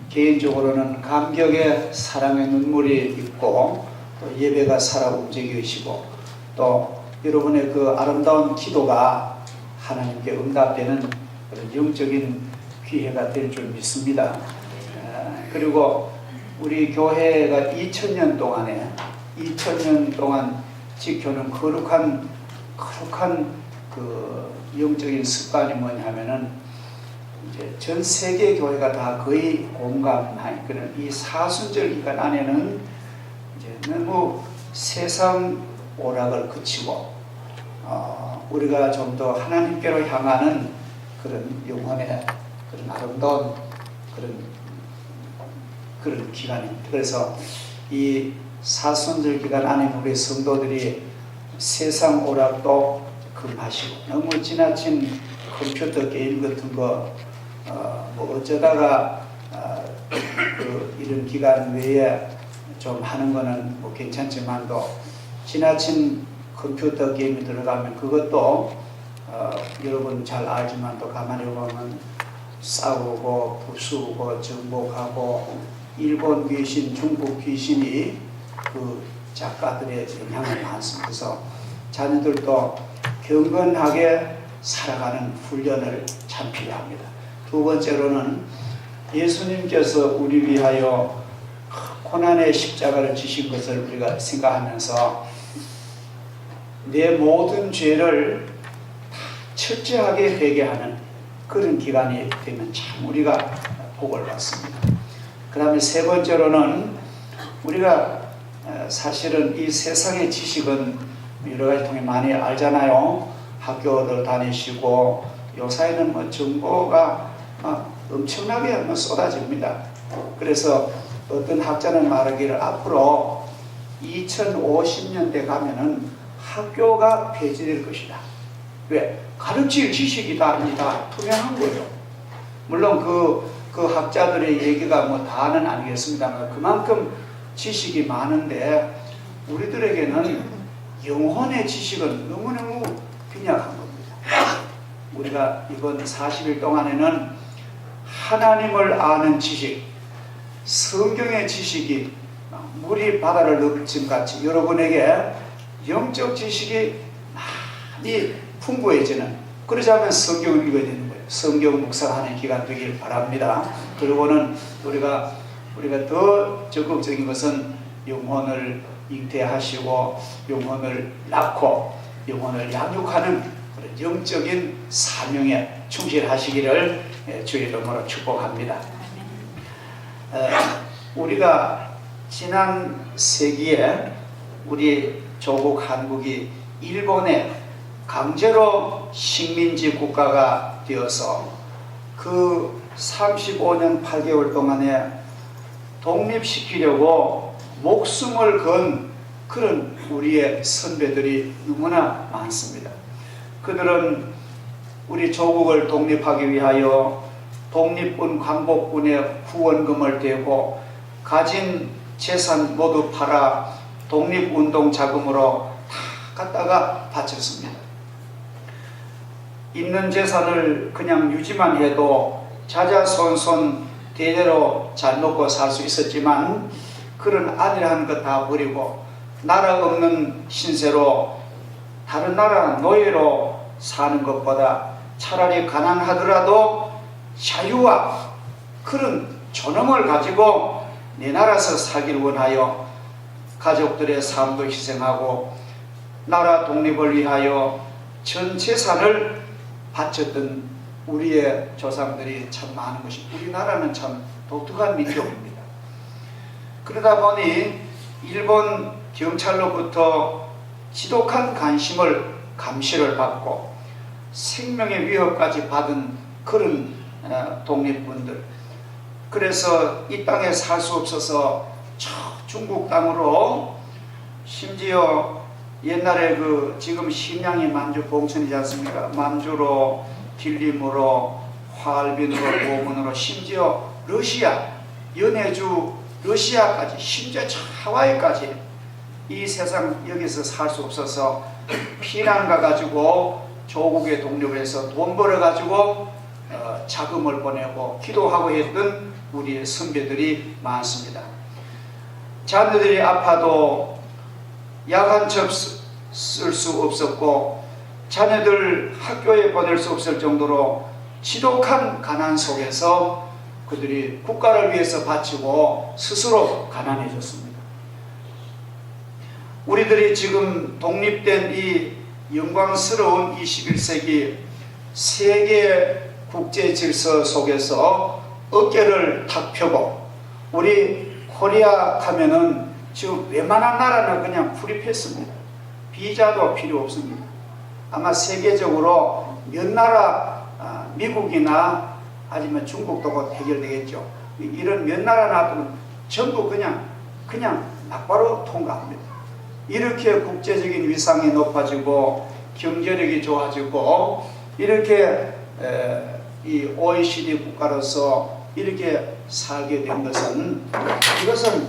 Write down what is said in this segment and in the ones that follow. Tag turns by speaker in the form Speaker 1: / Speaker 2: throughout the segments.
Speaker 1: 개인적으로는 감격의 사랑의 눈물이 있고 또 예배가 살아 움직이시고 또 여러분의 그 아름다운 기도가 하나님께 응답되는 그런 영적인 기회가 될 줄 믿습니다. 그리고 우리 교회가 2000년 동안 지켜는 거룩한 그 영적인 습관이 뭐냐면은 이제 전 세계 교회가 다 거의 공감하는 그런 이 사순절 기간 안에는 이제 너무 세상 오락을 그치고 우리가 좀 더 하나님께로 향하는 그런 영혼의 그런 아름다운 그런 기간입니다. 그래서 이 사순절 기간 안에 우리 성도들이 세상 오락도 금하시고 너무 지나친 컴퓨터 게임 같은 거 뭐 어쩌다가 이런 기간 외에 좀 하는 거는 뭐 괜찮지만도 지나친 컴퓨터 게임이 들어가면 그것도 여러분 잘 알지만 또 가만히 보면 싸우고 부수고 정복하고 일본 귀신, 중국 귀신이 그 작가들의 영향을 많습니다. 그래서 자녀들도 경건하게 살아가는 훈련을 참 필요합니다. 두 번째로는 예수님께서 우리 위하여 고난의 십자가를 지신 것을 우리가 생각하면서 내 모든 죄를 다 철저하게 회개하는 그런 기간이 되면 참 우리가 복을 받습니다. 그 다음에 세 번째로는 우리가 사실은 이 세상의 지식은 여러 가지 통해 많이 알잖아요. 학교를 다니시고 요사이는 뭐 정보가 엄청나게 쏟아집니다. 그래서 어떤 학자는 말하기를 앞으로 2050년대 가면은 학교가 폐지될 것이다. 왜? 가르칠 지식이 다 투명한 거예요. 물론 그 학자들의 얘기가 뭐 다는 아니겠습니다만 그만큼 지식이 많은데 우리들에게는 영혼의 지식은 너무너무 빈약한 겁니다. 우리가 이번 40일 동안에는 하나님을 아는 지식, 성경의 지식이 물이 바다를 넘침같이 여러분에게 영적 지식이 많이 풍부해지는, 그러자면 성경을 읽어야 되는 거예요. 성경 묵상하는 기간 되길 바랍니다. 그리고는 우리가 더 적극적인 것은 영혼을 잉태하시고 영혼을 낳고 영혼을 양육하는 그런 영적인 사명에 충실하시기를 주의 이름으로 축복합니다. 우리가 지난 세기에 우리 조국 한국이 일본에 강제로 식민지 국가가 되어서 그 35년 8개월 동안에 독립시키려고 목숨을 건 그런 우리의 선배들이 너무나 많습니다. 그들은 우리 조국을 독립하기 위하여 독립군 광복군의 후원금을 대고 가진 재산 모두 팔아 독립운동 자금으로 다 갖다가 바쳤습니다. 있는 재산을 그냥 유지만 해도 자자손손 대대로 잘 먹고 살 수 있었지만 그런 안일한 것 다 버리고 나라 없는 신세로 다른 나라 노예로 사는 것보다 차라리 가난하더라도 자유와 그런 존엄을 가지고 내 나라에서 살기를 원하여 가족들의 삶도 희생하고 나라 독립을 위하여 전 재산을 바쳤던 우리의 조상들이 참 많은 것이, 우리나라는 참 독특한 민족입니다. 그러다 보니 일본 경찰로부터 지독한 감시를 받고 생명의 위협까지 받은 그런 독립군들, 그래서 이 땅에 살 수 없어서 저 중국 땅으로, 심지어 옛날에 지금 심양이 만주 봉천이지 않습니까? 만주로, 길림으로, 하얼빈으로, 고문으로, 심지어 러시아, 연해주 러시아까지, 심지어 저 하와이까지 이 세상 여기서 살 수 없어서 피난 가가지고 조국의 독립을 해서 돈 벌어가지고 자금을 보내고 기도하고 했던 우리의 선배들이 많습니다. 자녀들이 아파도 약 한 첩 쓸 수 없었고 자녀들 학교에 보낼 수 없을 정도로 지독한 가난 속에서 그들이 국가를 위해서 바치고 스스로 가난해졌습니다. 우리들이 지금 독립된 이 영광스러운 21세기 세계 국제 질서 속에서 어깨를 탁 펴고 우리 코리아 가면은 지금 웬만한 나라는 그냥 프리패스입니다. 비자도 필요 없습니다. 아마 세계적으로 몇 나라 미국이나 아니면 중국도 곧 해결되겠죠. 이런 몇 나라 놔두면 전부 그냥 막바로 통과합니다. 이렇게 국제적인 위상이 높아지고 경제력이 좋아지고 이렇게 이 OECD 국가로서 이렇게 살게 된 것은 이것은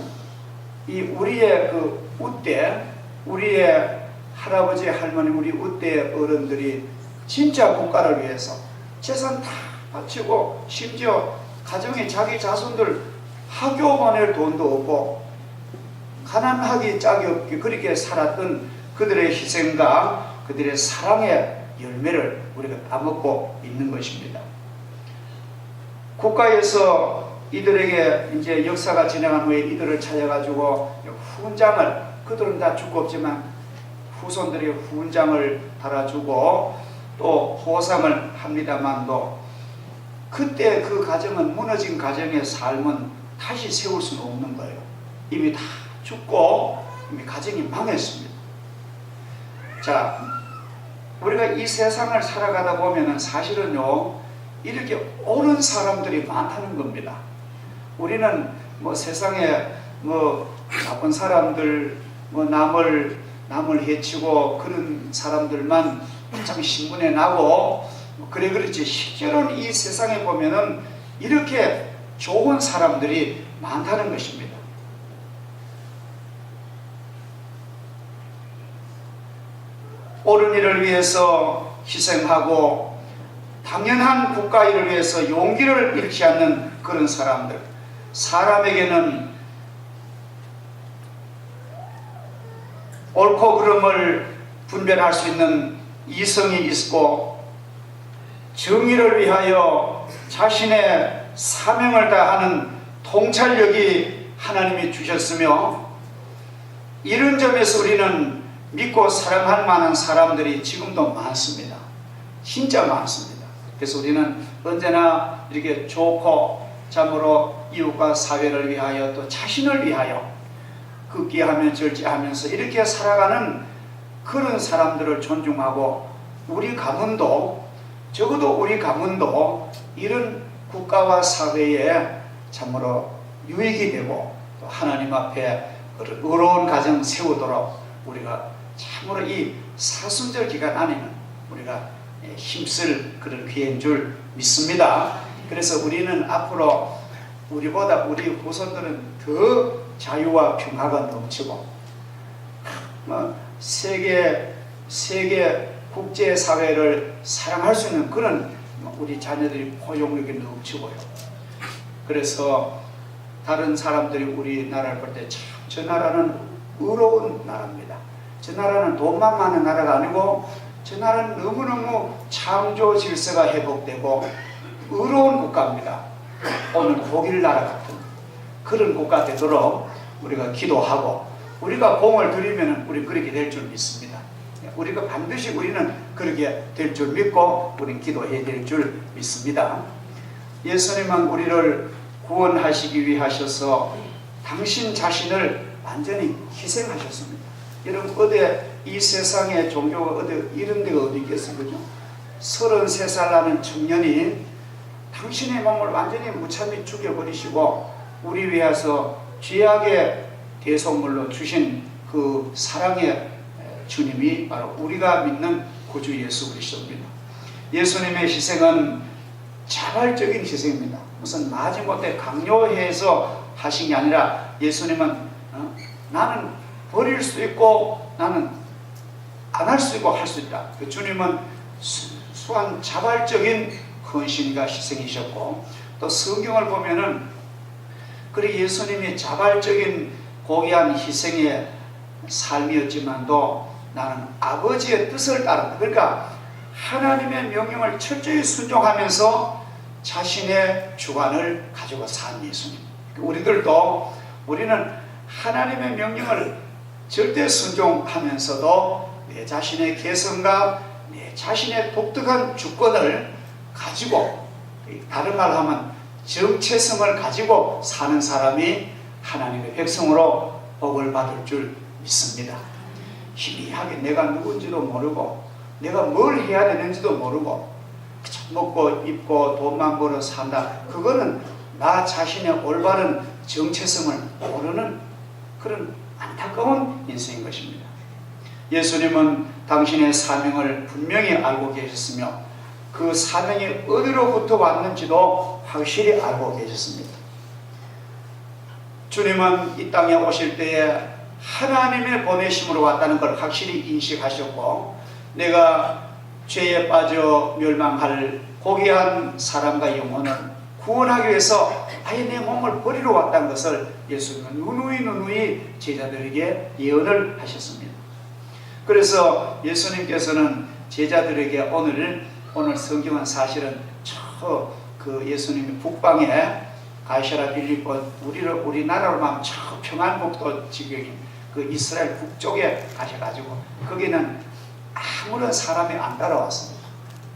Speaker 1: 이 우리의 그 우대, 우리의 할아버지 할머니 우리 우대 어른들이 진짜 국가를 위해서 재산 다 바치고 심지어 가정에 자기 자손들 학교 보낼 돈도 없고 가난하기 짝이 없게 그렇게 살았던 그들의 희생과 그들의 사랑의 열매를 우리가 따먹고 있는 것입니다. 국가에서 이들에게 이제 역사가 지나간 후에 이들을 찾아가지고 훈장을, 그들은 다 죽고 없지만 후손들의 훈장을 달아주고 또 보상을 합니다만도 그때 그 가정은, 무너진 가정의 삶은 다시 세울 수는 없는 거예요. 이미 다 죽고 이미 가정이 망했습니다. 자, 우리가 이 세상을 살아가다 보면은 사실은요, 이렇게 옳은 사람들이 많다는 겁니다. 우리는 뭐 세상에 뭐 나쁜 사람들, 뭐 남을 해치고 그런 사람들만 참 신문에 나고 그래 그렇지, 실제로는 이 세상에 보면은 이렇게 좋은 사람들이 많다는 것입니다. 옳은 일을 위해서 희생하고 당연한 국가 일을 위해서 용기를 잃지 않는 그런 사람들, 사람에게는 옳고 그름을 분별할 수 있는 이성이 있고 정의를 위하여 자신의 사명을 다하는 통찰력이 하나님이 주셨으며, 이런 점에서 우리는 믿고 사랑할 만한 사람들이 지금도 많습니다. 진짜 많습니다. 그래서 우리는 언제나 이렇게 좋고 참으로 이웃과 사회를 위하여 또 자신을 위하여 극기하며 절제하면서 이렇게 살아가는 그런 사람들을 존중하고, 우리 가문도, 적어도 우리 가문도 이런 국가와 사회에 참으로 유익이 되고 또 하나님 앞에 의로운 가정 세우도록 우리가 참으로 이 사순절 기간 안에는 우리가 힘쓸 그런 기회인 줄 믿습니다. 그래서 우리는 앞으로 우리보다 우리 후손들은 더 자유와 평화가 넘치고 세계 국제사회를 사랑할 수 있는 그런 우리 자녀들이 포용력이 넘치고요. 그래서 다른 사람들이 우리나라를 볼 때 참 저 나라는 의로운 나라입니다. 저 나라는 돈만 많은 나라가 아니고 저 나라는 너무너무 창조 질서가 회복되고 의로운 국가입니다. 오늘 독일 나라 같은 그런 국가 되도록 우리가 기도하고 우리가 공을 들이면 우리 그렇게 될 줄 믿습니다. 우리가 반드시 우리는 그렇게 될 줄 믿고 우리는 기도해야 될 줄 믿습니다. 예수님은 우리를 구원하시기 위하셔서 당신 자신을 완전히 희생하셨습니다. 여러분, 어디 이 세상에 종교가 어디 이런 데가 어디 있겠어요? 그죠? 33살 나는 청년이 당신의 몸을 완전히 무참히 죽여버리시고 우리 위해서 죄악의 대속물로 주신 그 사랑의 주님이 바로 우리가 믿는 구주 예수 그리스도입니다. 예수님의 희생은 자발적인 희생입니다. 무슨 마지못해 강요해서 하신 게 아니라 예수님은 나는 버릴 수 있고 나는 안 할 수 있고 할 수 있다. 그 주님은 수한 자발적인 헌신과 희생이셨고, 또 성경을 보면은 그래 예수님이 자발적인 고귀한 희생의 삶이었지만도 나는 아버지의 뜻을 따른다. 그러니까 하나님의 명령을 철저히 순종하면서 자신의 주관을 가지고 산 예수님. 우리는 하나님의 명령을 절대 순종하면서도 내 자신의 개성과 내 자신의 독특한 주권을 가지고, 다른 말로 하면 정체성을 가지고 사는 사람이 하나님의 백성으로 복을 받을 줄 믿습니다. 희미하게 내가 누군지도 모르고 내가 뭘 해야 되는지도 모르고 먹고 입고 돈만 벌어 산다. 그거는 나 자신의 올바른 정체성을 모르는 그런 안타까운 인생인 것입니다. 예수님은 당신의 사명을 분명히 알고 계셨으며 그 사명이 어디로부터 왔는지도 확실히 알고 계셨습니다. 주님은 이 땅에 오실 때에 하나님의 보내심으로 왔다는 걸 확실히 인식하셨고, 내가 죄에 빠져 멸망할 고귀한 사람과 영혼을 구원하기 위해서 아예 내 몸을 버리러 왔다는 것을 예수님은 누누이 제자들에게 예언을 하셨습니다. 그래서 예수님께서는 제자들에게 오늘 성경은 사실은 그 예수님이 북방에 가이사랴 빌립보 우리나라로만 평안북도 지경인 그 이스라엘 북쪽에 가셔가지고 거기는 아무런 사람이 안 따라왔습니다.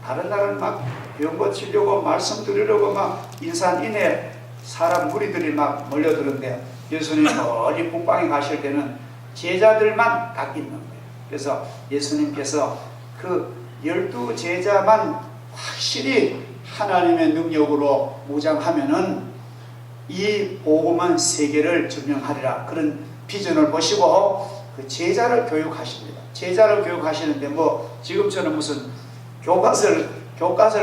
Speaker 1: 다른 나라는 막 병 고치려고 말씀 드리려고 막 인산인해 사람 무리들이 막 몰려드는데 예수님이 멀리 북방에 가실 때는 제자들만 딱 있는 거예요. 그래서 예수님께서 그 12 제자만 확실히 하나님의 능력으로 무장하면은 이 복음은 세계를 증명하리라, 그런 비전을 보시고 그 제자를 교육하십니다. 제자를 교육하시는데 뭐 지금처럼 무슨 교과서를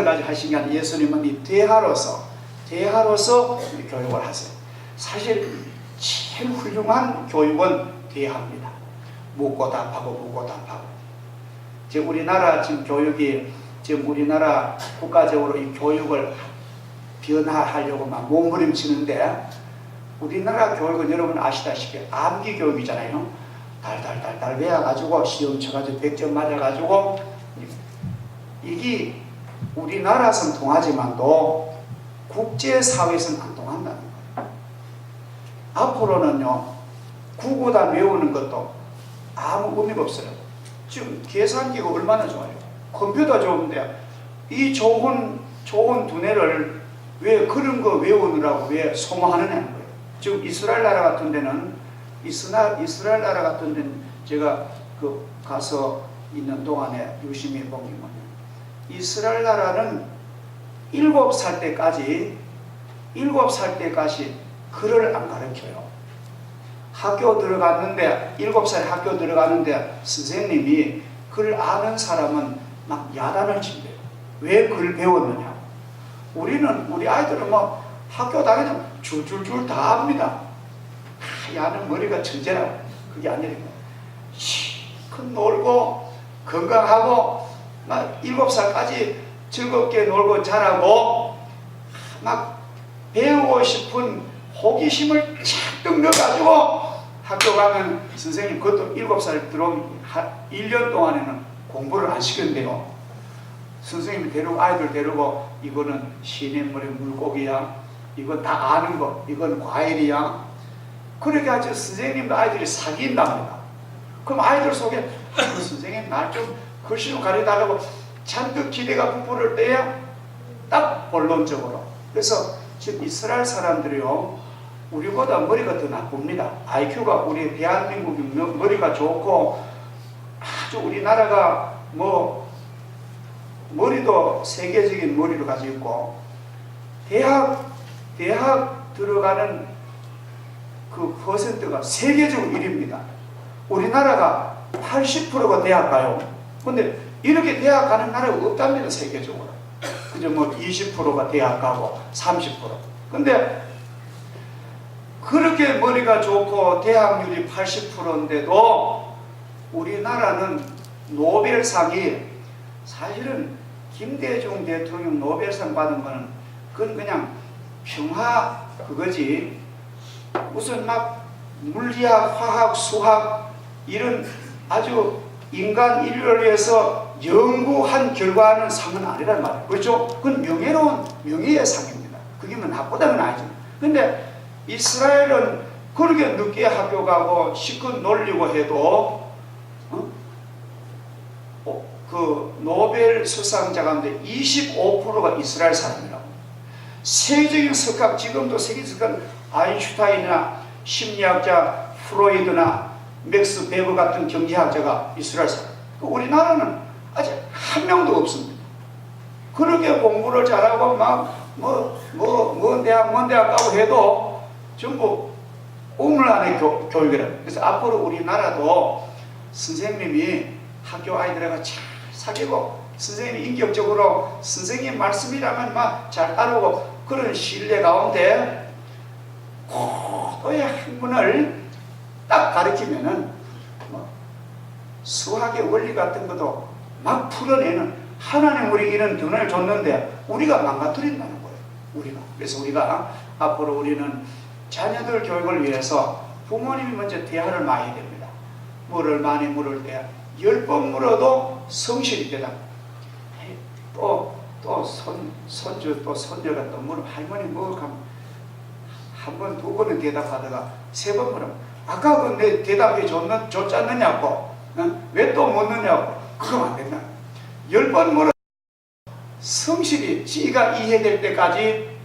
Speaker 1: 가지고 하신 게 아니라 예수님은 이 대하로서 교육을 하세요. 사실 제일 훌륭한 교육은 대하입니다. 묻고 답하고. 지금 우리나라 우리나라 국가적으로 이 교육을 변화하려고 막 몸부림치는데, 우리나라 교육은 여러분 아시다시피 암기 교육이잖아요. 달달 외워가지고 시험 쳐가지고 100점 맞아가지고, 이게 우리나라에서는 통하지만도 국제사회에서는 안 통한다는 거예요. 앞으로는요, 구구단 외우는 것도 아무 의미가 없어요. 지금 계산기가 얼마나 좋아요. 컴퓨터 좋은데 이 좋은 두뇌를 왜 그런 거 외우느라고 왜 소모하느냐는 거예요. 지금 이스라엘 나라 같은 데는 제가 그 가서 있는 동안에 유심히 보면 이스라엘 나라는 7살 때까지 글을 안 가르쳐요. 학교 들어갔는데 7살 학교 들어가는데 선생님이 글 아는 사람은 막 야단을 친대요. 왜 글 배웠느냐. 우리 아이들은 뭐 학교 다니면 줄줄줄 다 합니다. 야는 머리가 천재라고. 그게 아니니까 실컷 놀고 건강하고 막 7살까지 즐겁게 놀고 자라고 막 배우고 싶은 호기심을 착 넣어가지고 학교 가면 선생님 그것도 7살 들어오면 1년 동안에는 공부를 안 시켰는데요. 선생님이 아이들 데리고 이거는 시냇물의 물고기야, 이건 다 아는 거, 이건 과일이야. 그렇게 아주 선생님도 아이들이 사귄답니다. 그럼 아이들 속에 선생님 날 좀 글씨 좀 가르쳐달라고 잔뜩 기대가 부풀을 때야 딱 본론적으로. 그래서 지금 이스라엘 사람들이요, 우리보다 머리가 더 나쁩니다. IQ가 우리 대한민국이 머리가 좋고 아주 우리나라가 뭐 머리도 세계적인 머리를 가지고 있고, 대학 들어가는 그 퍼센트가 세계적으로 1위입니다. 우리나라가 80%가 대학 가요. 근데 이렇게 대학 가는 나라가 없답니다, 세계적으로. 그저 뭐 20%가 대학 가고 30%. 근데 그렇게 머리가 좋고 대학률이 80%인데도 우리나라는 노벨상이 사실은 김대중 대통령 노벨상 받은 거는 그건 그냥 평화 그거지, 무슨 막 물리학, 화학, 수학 이런 아주 인간 인류를 위해서 연구한 결과는 상은 아니란 말이에요. 그렇죠? 그건 명예로운 명예의 상입니다. 그게 뭐 나쁘다는 아니죠. 근데 이스라엘은 그렇게 늦게 학교 가고 실컷 놀리고 해도 그 노벨 수상자 가운데 25%가 이스라엘 사람이라고. 세계적인 석학, 지금도 세계 석학 아인슈타인이나 심리학자 프로이드나 맥스 베버 같은 경제학자가 이스라엘 사람. 우리나라는 아직 한 명도 없습니다. 그렇게 공부를 잘하고 막 먼 대학 가고 해도 전부 우물 안에 교육이라고. 그래서 앞으로 우리나라도 선생님이 학교 아이들하고 잘 사귀고 선생님이 인격적으로 선생님 말씀이라면 막 잘 따르고 그런 신뢰 가운데 고도의 학문을 딱 가르치면은 수학의 원리 같은 것도 막 풀어내는, 하나님 우리 이런 등을 줬는데 우리가 망가뜨린다는 거예요. 그래서 우리가 앞으로 우리는 자녀들 교육을 위해서 부모님이 먼저 대화를 많이 해야 됩니다. 물을 많이 물을 때 10번 물어도 성실이 되다. 또 손주 또 손녀가 또 물으면 할머니 뭐 한 번, 두 번은 대답하다가 세 번 물으면 아까 그 내 대답해 줬지 않느냐고, 왜 또 묻느냐고. 그러면 안 된다. 10번 물어 성실히 지가 이해될 때까지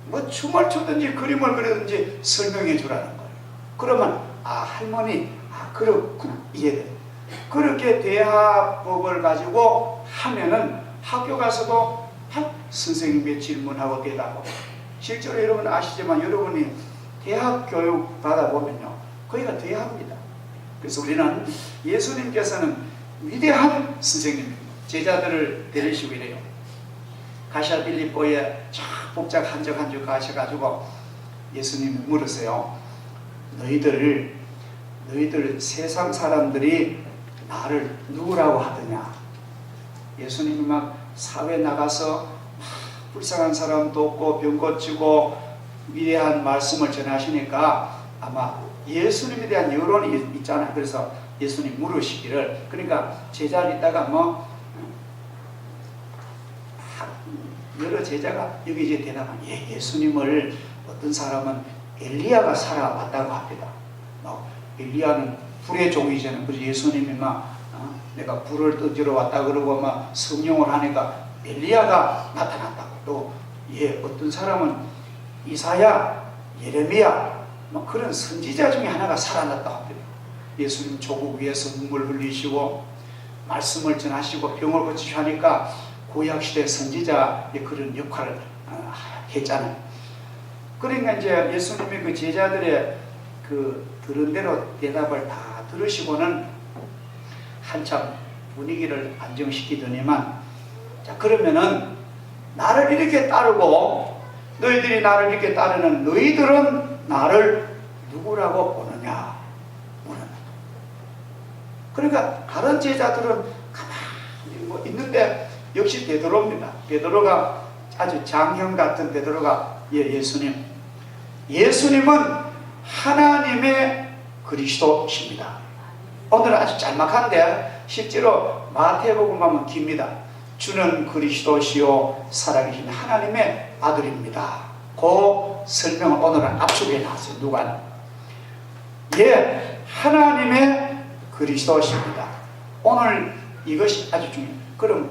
Speaker 1: 뭐 춤을 추든지 그림을 그리든지 설명해 주라는 거예요. 그러면 할머니 그렇구나, 이해돼. 그렇게 대화법을 가지고 하면은 학교 가서도 선생님의 질문하고 대답하고. 실제로 여러분 아시지만 여러분이 대학 교육 받아보면요, 거기가 대학입니다. 그래서 우리는 예수님께서는 위대한 선생님입니다. 제자들을 데리시고 이래요. 가시아 빌립보에 쫙 복잡 한 적 한 적 가셔가지고 예수님이 물으세요. 너희들 세상 사람들이 나를 누구라고 하더냐? 예수님이 막 사회 나가서 불쌍한 사람 돕고 병 고치고 위대한 말씀을 전하시니까 아마 예수님에 대한 여론이 있잖아요. 그래서 예수님 물으시기를, 그러니까 제자를 있다가 여러 제자가 여기 이제 대답하면 예수님을 어떤 사람은 엘리야가 살아왔다고 합니다. 엘리야는 불의 종이잖아요. 그래서 예수님이 내가 불을 던지러 왔다 그러고 성령을 하니까 엘리야가 나타났다고. 또 어떤 사람은 이사야, 예레미야 그런 선지자 중에 하나가 살아났다고 합니다. 예수님 조국 위에서 눈물 흘리시고 말씀을 전하시고 병을 고치시고 하니까 구약시대 선지자의 그런 역할을 했잖아요. 그러니까 이제 예수님이 그 제자들의 그 들은 대로 대답을 다 들으시고는 한참 분위기를 안정시키더니만, 자 그러면은 나를 이렇게 따르고 너희들이 나를 이렇게 따르는 너희들은 나를 누구라고 보느냐 물었다. 그러니까 다른 제자들은 가만히 있는데 역시 베드로입니다. 베드로가 아주 장형 같은 베드로가 예수님은 하나님의 그리스도십니다. 오늘은 아주 짤막한데 실제로 마태복음 보면 깁니다. 주는 그리스도시요 살아계신 하나님의 아들입니다. 그 설명을 오늘은 압축해 놨어요. 누가는 하나님의 그리스도십니다. 오늘 이것이 아주 중요해요. 그럼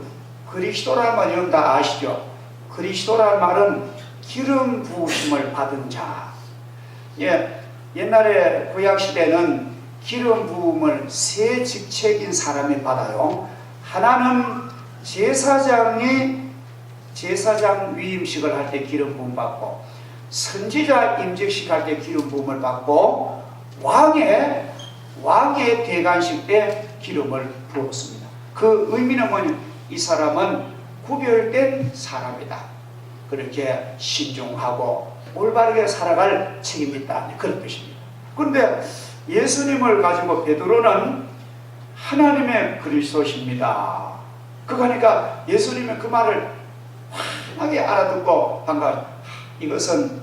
Speaker 1: 그리스도라는 말 여러분 다 아시죠? 그리스도라는 말은 기름 부으심을 받은 자. 옛날에 구약시대는 기름 부음을 세 직책인 사람이 받아요. 하나는 제사장 위임식을 할 때 기름 부음 받고, 선지자 임직식 할 때 기름 부음을 받고, 왕의 대관식 때 기름을 부었습니다. 그 의미는 뭐냐면 이 사람은 구별된 사람이다. 그렇게 신중하고 올바르게 살아갈 책임이 있다. 그런 뜻입니다. 그런데 예수님을 가지고 베드로는 하나님의 그리스도십니다. 그러니까 예수님은 그 말을 환하게 알아듣고 반가 이것은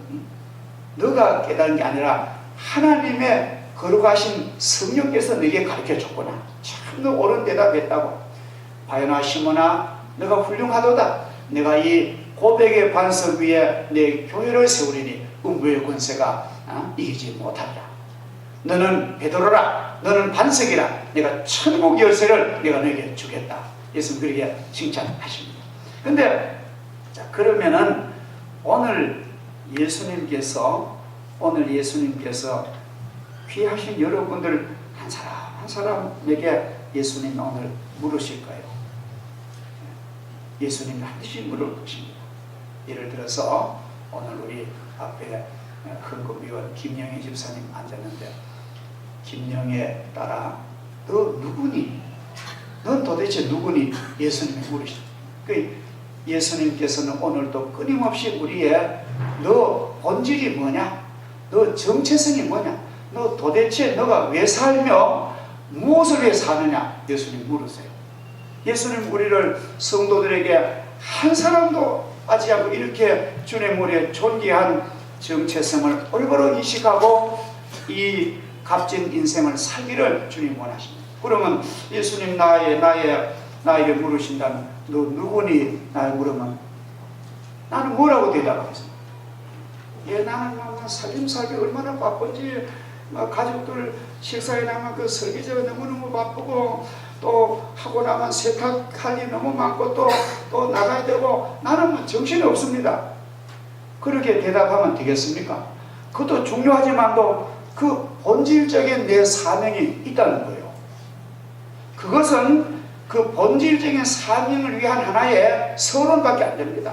Speaker 1: 너가 깨달은 게 아니라 하나님의 거룩하신 성령께서 너에게 가르쳐 줬구나. 참 너 옳은 대답했다고. 바요나 시몬아 너가 훌륭하도다. 내가 이 고백의 반석 위에 내 교회를 세우리니 음부의 권세가 이기지 못하리라. 너는 베드로라. 너는 반석이라. 내가 천국 열쇠를 내가 너에게 주겠다. 예수님 그렇게 칭찬하십니다. 근데 자 그러면은 오늘 예수님께서 귀하신 여러분들 한 사람 한 사람에게 예수님이 오늘 물으실 거예요. 예수님이 반드시 물을 것입니다. 예를 들어서 오늘 우리 앞에 헌금위원 김영애 집사님 앉았는데 김영애 딸아 너 누구니? 넌 도대체 누구니? 예수님이 물으십니다. 예수님께서는 오늘도 끊임없이 우리의 너 본질이 뭐냐? 너 정체성이 뭐냐? 너 도대체 너가 왜 살며 무엇을 위해 사느냐? 예수님 물으세요. 예수님 우리를 성도들에게 한 사람도 빠지지 않고 이렇게 주님 우리의 존귀한 정체성을 올바로 인식하고 이 값진 인생을 살기를 주님 원하십니다. 그러면 예수님 나에게 물으신다면 너 누구니? 나를 물으면 나는 뭐라고 대답하겠습니까? 나는 살림살이 얼마나 바쁜지 가족들 식사에 나면 그 설거지가 너무너무 바쁘고 또 하고 나면 세탁할 일이 너무 많고 또 나가야 되고 나는 정신이 없습니다. 그렇게 대답하면 되겠습니까? 그것도 중요하지만도 그 본질적인 내 사명이 있다는 거예요. 그것은 그 본질적인 사명을 위한 하나의 서론밖에 안 됩니다.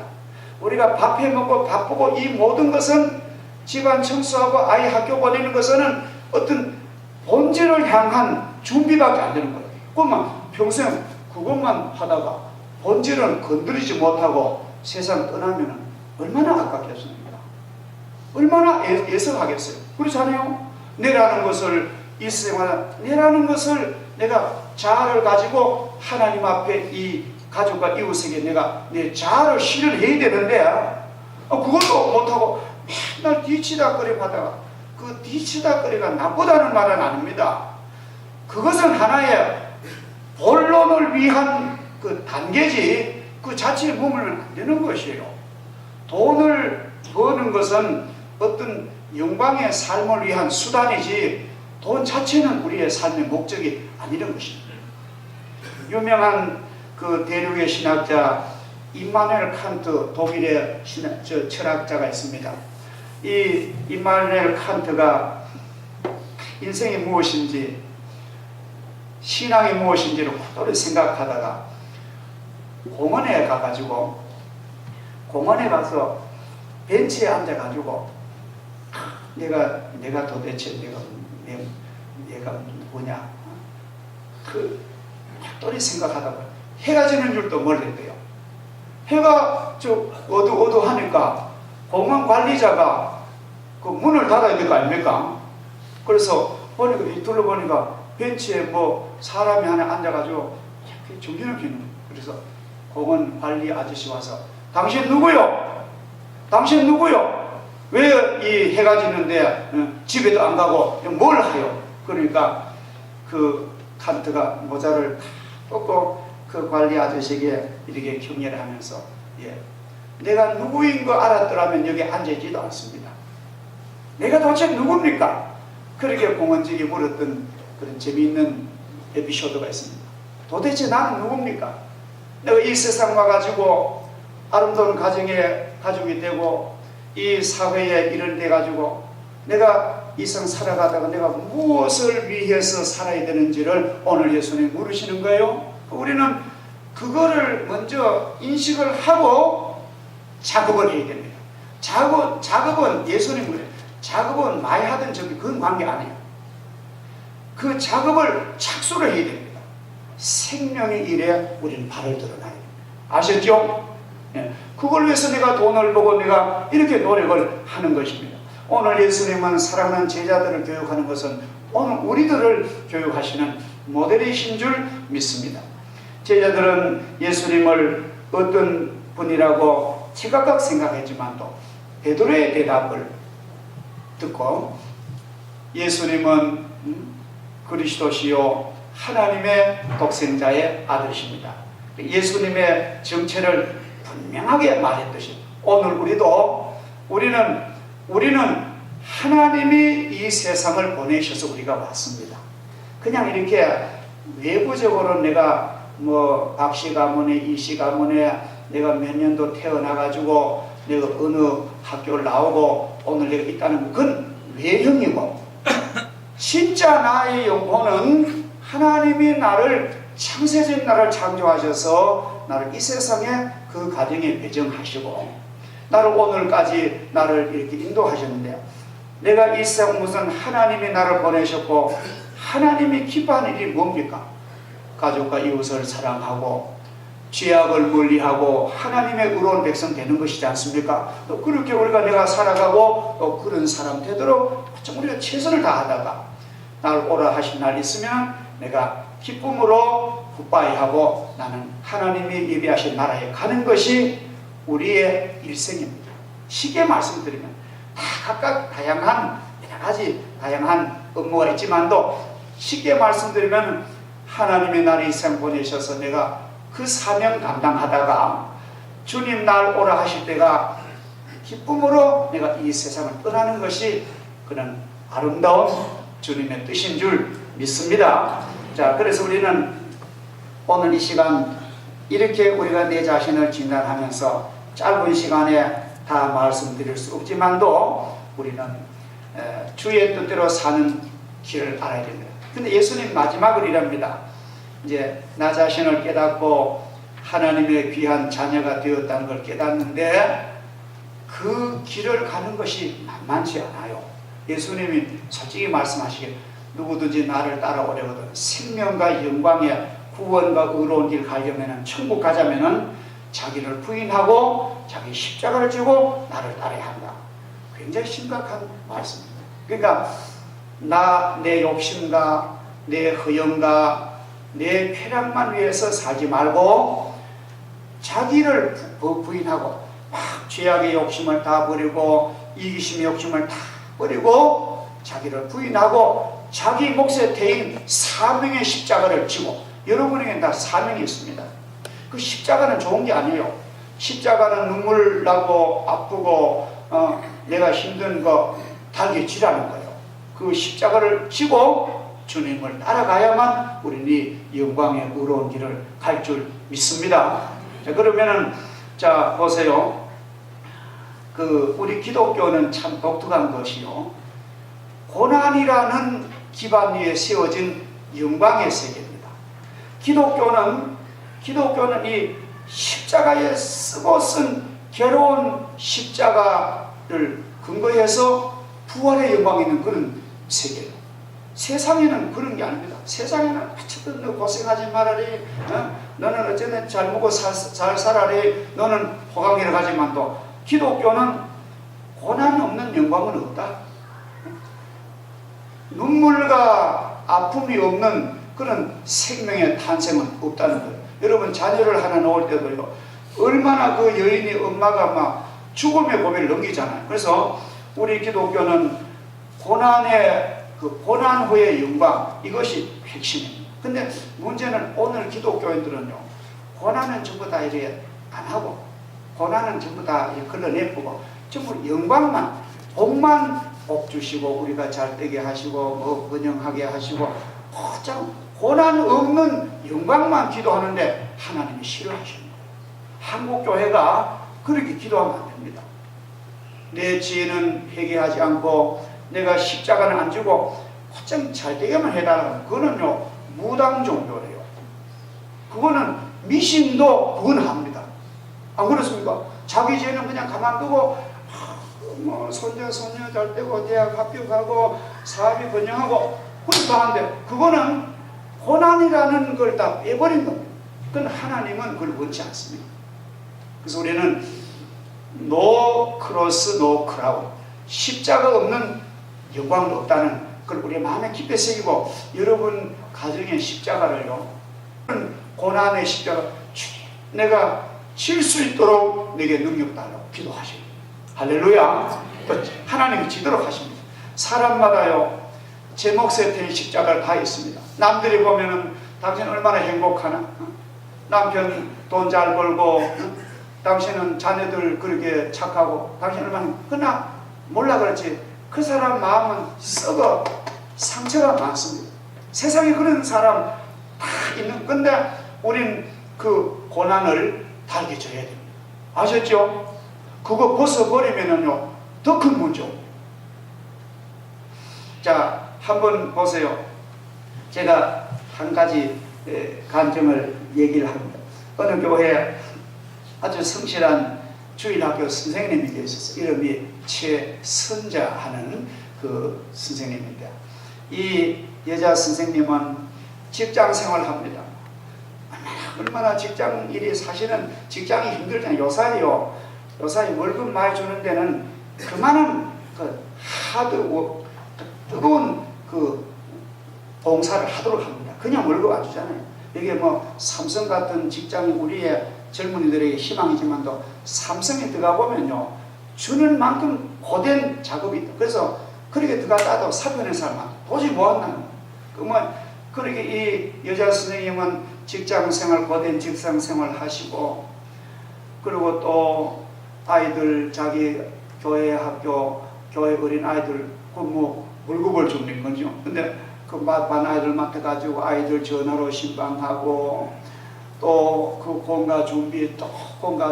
Speaker 1: 우리가 밥 해먹고 바쁘고 이 모든 것은 집안 청소하고 아이 학교 보내는 것은 어떤 본질을 향한 준비밖에 안 되는 거예요. 그러면 평생 그것만 하다가 본질은 건드리지 못하고 세상 떠나면 얼마나 아깝겠습니까? 얼마나 애석하겠어요. 그렇지 않아요? 내라는 것을 내라는 것을 내가 자아를 가지고 하나님 앞에 이 가족과 이웃에게 내가 내 자아를 실현해야 되는데 그것도 못하고 맨날 뒤치다거리 하다가 그 뒤치다거리가 나쁘다는 말은 아닙니다. 그것은 하나의 본론을 위한 그 단계지 그 자체에 머물면 안 되는 것이에요. 돈을 버는 것은 어떤 영광의 삶을 위한 수단이지 돈 자체는 우리의 삶의 목적이 아니는 것입니다. 유명한 그 대륙의 신학자 임마누엘 칸트 독일의 철학자가 있습니다. 이 임마누엘 칸트가 인생이 무엇인지 신앙이 무엇인지를 고도로 생각하다가 공원에 가서 벤치에 앉아가지고 내가 도대체 내가 뭐냐 그 고도로 생각하다가 해가 지는 줄도 몰랐대요. 해가 어두하니까 공원 관리자가 그 문을 닫아야 될 거 아닙니까? 그래서 둘러보니까 벤치에 사람이 하나 앉아가지고 정신없이 그래서 공원 관리 아저씨 와서 당신 누구요? 당신 누구요? 왜 이 해가 지는데 집에도 안 가고 뭘 하요? 그러니까 그 칸트가 모자를 벗고 그 관리 아저씨에게 이렇게 경례를 하면서 내가 누구인 거 알았더라면 여기 앉아있지도 않습니다. 내가 도대체 누굽니까? 그렇게 공원직이 물었던 그런 재미있는 에피소드가 있습니다. 도대체 나는 누굽니까? 내가 이 세상 와가지고 아름다운 가족이 되고 이 사회에 이런 데 가지고 내가 이 생 살아가다가 내가 무엇을 위해서 살아야 되는지를 오늘 예수님 물으시는 거예요. 우리는 그거를 먼저 인식을 하고 작업을 해야 됩니다. 작업은 예수님 그래요. 작업은 많이 하든 저기 그건 관계 아니에요. 그 작업을 착수를 해야 됩니다. 생명의 일에 우리는 발을 들어놔야 됩니다. 아셨죠? 그걸 위해서 내가 돈을 보고 내가 이렇게 노력을 하는 것입니다. 오늘 예수님은 사랑하는 제자들을 교육하는 것은 오늘 우리들을 교육하시는 모델이신 줄 믿습니다. 제자들은 예수님을 어떤 분이라고 지각각 생각했지만도 베드로의 대답을 듣고 예수님은 그리스도시요 하나님의 독생자의 아들이십니다. 예수님의 정체를 분명하게 말했듯이 오늘 우리는 하나님이 이 세상을 보내셔서 우리가 왔습니다. 그냥 이렇게 외부적으로 내가 박씨 가문에 이씨 가문에 내가 몇 년도 태어나가지고 내가 어느 학교를 나오고 오늘 내가 있다는 그건 외형이고 진짜 나의 영혼은 하나님이 나를 창세전 나를 창조하셔서 나를 이 세상에 그 가정에 배정하시고 나를 오늘까지 나를 이렇게 인도하셨는데 내가 이 세상 무슨 하나님이 나를 보내셨고 하나님이 기뻐하는 일이 뭡니까? 가족과 이웃을 사랑하고 죄악을 멀리하고 하나님의 의로운 백성 되는 것이지 않습니까? 또 그렇게 내가 살아가고 또 그런 사람 되도록 우리가 최선을 다하다가 나를 오라 하신 날 있으면 내가 기쁨으로 굿바이하고 나는 하나님이 예비하신 나라에 가는 것이 우리의 일생입니다. 쉽게 말씀드리면 다 각각 다양한 여러 가지 다양한 업무가 있지만도 쉽게 말씀드리면 하나님이 나를 이 세상 보내셔서 내가 그 사명 감당하다가 주님 날 오라 하실 때가 기쁨으로 내가 이 세상을 떠나는 것이 그는 아름다운 주님의 뜻인 줄 믿습니다. 자, 그래서 우리는 오늘 이 시간 이렇게 우리가 내 자신을 진단하면서 짧은 시간에 다 말씀드릴 수 없지만도 우리는 주의 뜻대로 사는 길을 알아야 됩니다. 근데 예수님 마지막으로 이랍니다. 이제 나 자신을 깨닫고 하나님의 귀한 자녀가 되었다는 걸 깨닫는데 그 길을 가는 것이 만만치 않아요. 예수님이 솔직히 말씀하시길 누구든지 나를 따라오려거든 생명과 영광의 구원과 의로운 길 가려면 천국 가자면은 자기를 부인하고 자기 십자가를 지고 나를 따라야 한다. 굉장히 심각한 말씀입니다. 그러니까 내 욕심과 내 허영과 내 쾌락만 위해서 살지 말고 자기를 부인하고 막 죄악의 욕심을 다 버리고 이기심의 욕심을 다 버리고 자기를 부인하고 자기 몫의 대인 사명의 십자가를 지고 여러분에게 다 사명이 있습니다. 그 십자가는 좋은 게 아니에요. 십자가는 눈물 나고 아프고 내가 힘든 거 달개지라는 거예요. 그 십자가를 지고 주님을 따라가야만 우리는 영광의 의로운 길을 갈 줄 믿습니다. 자, 그러면은 자 보세요. 우리 기독교는 참 독특한 것이요. 고난이라는 기반 위에 세워진 영광의 세계입니다. 기독교는 이 십자가에 쓰고 쓴 괴로운 십자가를 근거해서 부활의 영광이 있는 그런 세계예요. 세상에는 그런 게 아닙니다. 세상에는 어쨌든 너 고생하지 말아리, 너는 어쨌든 잘 먹고 잘 살아리, 너는 호강이라 가지만도 기독교는 고난 없는 영광은 없다. 눈물과 아픔이 없는 그런 생명의 탄생은 없다는 거예요. 여러분 자녀를 하나 놓을 때도요, 얼마나 그 여인이 엄마가 막 죽음의 고비를 넘기잖아요. 그래서 우리 기독교는 고난 후의 영광, 이것이 핵심입니다. 근데 문제는 오늘 기독교인들은요, 고난은 전부 다 이렇게 안 하고 고난은 전부 다 걸러내고 전부 영광만, 복 주시고 우리가 잘 되게 하시고 번영하게 하시고 참 고난 없는 영광만 기도하는데 하나님이 싫어하시는 거예요. 한국교회가 그렇게 기도하면 안 됩니다. 내 죄는 회개하지 않고 내가 십자가는 안 지고 좀 잘 되게만 해달라는 그거는요 무당 종교래요. 그거는 미신도 그건 합니다. 안 그렇습니까? 자기 죄는 그냥 가만두고 손녀 잘 되고 대학 합격하고 사업이 번영하고 그건 다 하는데 그거는 고난이라는 걸 다 빼버린 겁니다. 그건 하나님은 그걸 원치 않습니다. 그래서 우리는 노 크로스 노 크라운, 십자가 없는 영광은 없다는 걸 우리 마음에 깊이 새기고 여러분 가정의 십자가를요 고난의 십자가 내가 질 수 있도록 내게 능력 달라고 기도하십니다. 할렐루야. 하나님이 지도록 하십니다. 사람마다요 제 몫에 대한 십자가를 다 있습니다. 남들이 보면은 당신 얼마나 행복하나, 남편 돈 잘 벌고, 당신은 자녀들 그렇게 착하고, 당신 얼마나, 그러나 몰라 그렇지 그 사람 마음은 썩어 상처가 많습니다. 세상에 그런 사람 다 있는 건데 우린 그 고난을 달게 줘야 됩니다. 아셨죠? 그거 벗어버리면은요 더 큰 문제입니다. 자, 한번 보세요. 제가 한 가지 간증을 얘기를 합니다. 어느 교회에 아주 성실한 주일학교 선생님이 계셨어요. 이름이 최선자 하는 그 선생님입니다. 이 여자 선생님은 직장 생활을 합니다. 얼마나 직장 일이, 사실은 직장이 힘들잖아요. 요사이요. 요사이 월급 많이 주는 데는 그만한 그 뜨거운 그 봉사를 하도록 합니다. 그냥 월급 안 주잖아요. 이게 뭐 삼성 같은 직장이 우리의 젊은이들에게 희망이지만도 삼성에 들어가 보면요 주는 만큼 고된 작업이 있다. 그래서 그렇게 들어가다도 사표낸 사람은 도저히 못한다는 거예요. 그렇게 이 여자 선생님은 직장생활, 고된 직장생활 하시고, 그리고 또 아이들, 자기 교회 학교, 교회 어린 아이들 그 뭐 월급을 주는 거죠. 근데 그 반 아이들 맡아가지고 아이들 전화로 신방하고, 또 그 공가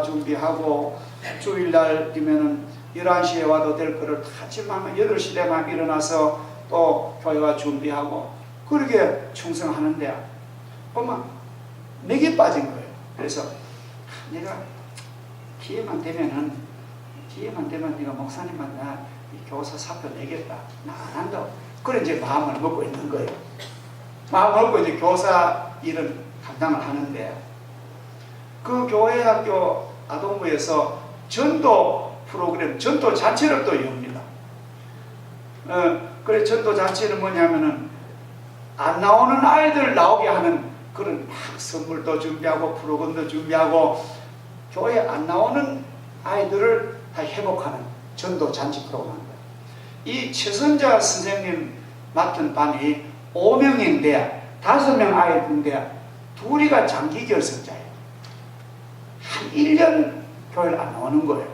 Speaker 1: 준비하고, 주일날 되면은 11시에 와도 될 거를 아침만 8시 되만 일어나서 또 교회와 준비하고, 그렇게 충성하는데 보면 맥이 빠진 거예요. 그래서 내가 기회만 되면 네가 목사님만 나 교사 사표 내겠다. 나 안 한다고. 그래 이제 마음을 먹고 있는 거예요. 마음을 먹고 이제 교사 일은 감당을 하는데, 그 교회 학교 아동부에서 전도 프로그램, 전도 자체를 또 엽니다. 그래 전도 자체는 뭐냐면은 안 나오는 아이들 나오게 하는 그런 막 선물도 준비하고 프로그램도 준비하고, 교회 안 나오는 아이들을 다 회복하는 전도 잔치 프로그램입니다. 이 최선자 선생님 맡은 반이 5명인데 5명 아이인데 둘이가 장기 결석자예요. 한 1년 교회를 안 나오는 거예요.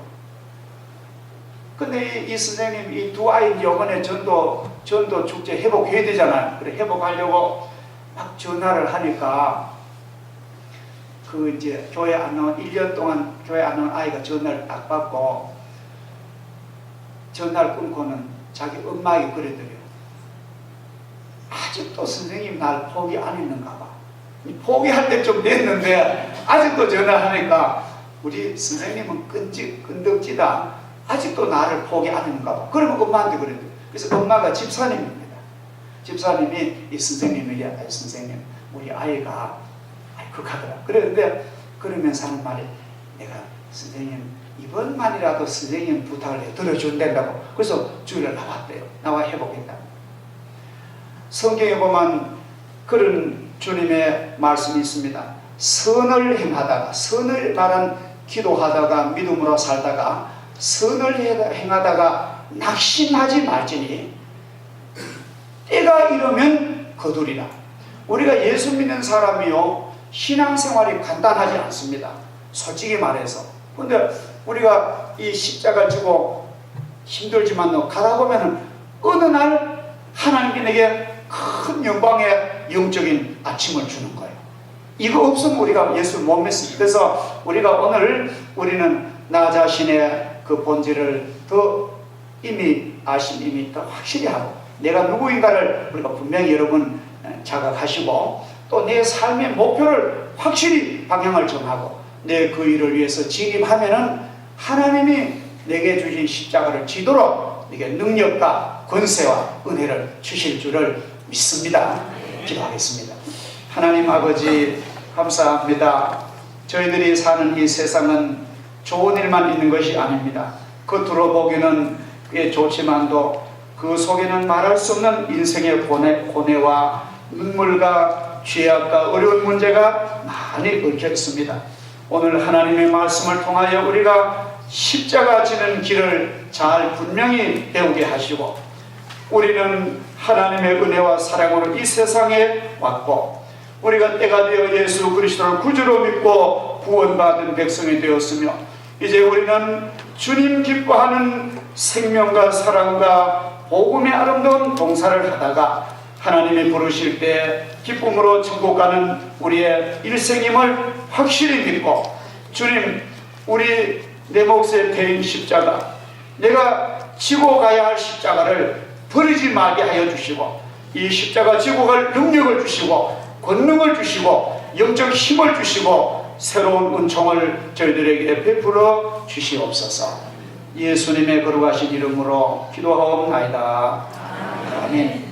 Speaker 1: 근데 이 선생님 이 두 아이 이번에 전도 축제 회복해야 되잖아요. 그래 회복하려고 막 전화를 하니까 그 이제 교회 안 나온 1년 동안 교회 안 나온 아이가 전화를 딱 받고 전화를 끊고는 자기 엄마에게 그러더래요. 아직도 선생님 날 포기 안 했는가 봐. 포기할 때 좀 됐는데 아직도 전화하니까 우리 선생님은 끈덕지다. 아직도 나를 포기 안 했는가 봐. 그러면 엄마한테 그랬대요. 그래서 엄마가 집사님입니다. 집사님이 이 선생님에게, 선생님 우리 아이가 극하더라. 그랬는데 그러면서 하는 말이, 내가 선생님 이번만이라도 선생님 부탁을 해 들어준다고. 그래서 주일에 나왔대요. 나와 회복했다. 성경에 보면 그런 주님의 말씀이 있습니다. 선을 행하다가, 선을 말한 기도하다가 믿음으로 살다가 선을 행하다가 낙심하지 말지니 때가 이르면 거두리라. 우리가 예수 믿는 사람이요 신앙생활이 간단하지 않습니다. 솔직히 말해서. 근데 우리가 이 십자가를 지고 힘들지만 가다 보면은 어느 날 하나님께 내게 큰 영광의 영적인 아침을 주는 거예요. 이거 없으면 우리가 예수를 못 믿습니다. 그래서 우리가 오늘 우리는 나 자신의 그 본질을 더 이미 더 확실히 하고, 내가 누구인가를 우리가 분명히 여러분 자각하시고, 또 내 삶의 목표를 확실히 방향을 정하고 내 그 일을 위해서 진입하면은 하나님이 내게 주신 십자가를 지도록 내게 능력과 권세와 은혜를 주실 줄을 믿습니다. 기도하겠습니다. 하나님 아버지 감사합니다. 저희들이 사는 이 세상은 좋은 일만 있는 것이 아닙니다. 겉으로 보기는 꽤 좋지만도 그 속에는 말할 수 없는 인생의 고뇌와 눈물과 죄악과 어려운 문제가 많이 얽혀있습니다. 오늘 하나님의 말씀을 통하여 우리가 십자가 지는 길을 잘 분명히 배우게 하시고, 우리는 하나님의 은혜와 사랑으로 이 세상에 왔고, 우리가 때가 되어 예수 그리스도를 구주로 믿고 구원받은 백성이 되었으며, 이제 우리는 주님 기뻐하는 생명과 사랑과 복음의 아름다운 봉사를 하다가 하나님이 부르실 때 기쁨으로 천국 가는 우리의 일생임을 확실히 믿고, 주님, 우리 내 몫의 대인 십자가, 내가 지고 가야 할 십자가를 버리지 말게 하여 주시고, 이 십자가 지고 갈 능력을 주시고 권능을 주시고 영적 힘을 주시고 새로운 은총을 저희들에게 베풀어 주시옵소서. 예수님의 거룩하신 이름으로 기도하옵나이다. 아멘.